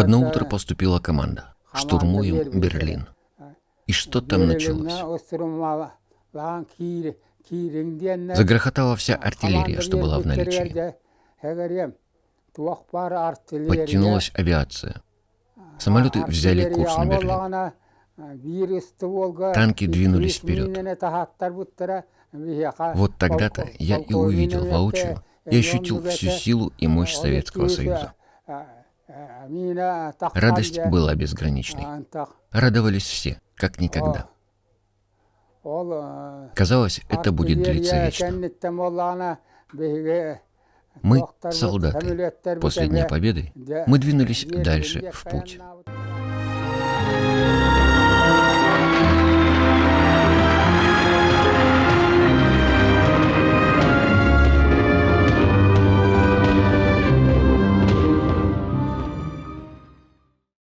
одно утро поступила команда: штурмуем Берлин. И что там началось? Загрохотала вся артиллерия, что была в наличии. Подтянулась авиация. Самолеты взяли курс на Берлин. Танки двинулись вперед. Вот тогда-то я и увидел воочию и ощутил всю силу и мощь Советского Союза. Радость была безграничной. Радовались все, как никогда. Казалось, это будет длиться вечно. Мы, солдаты, после Дня Победы, мы двинулись дальше в путь.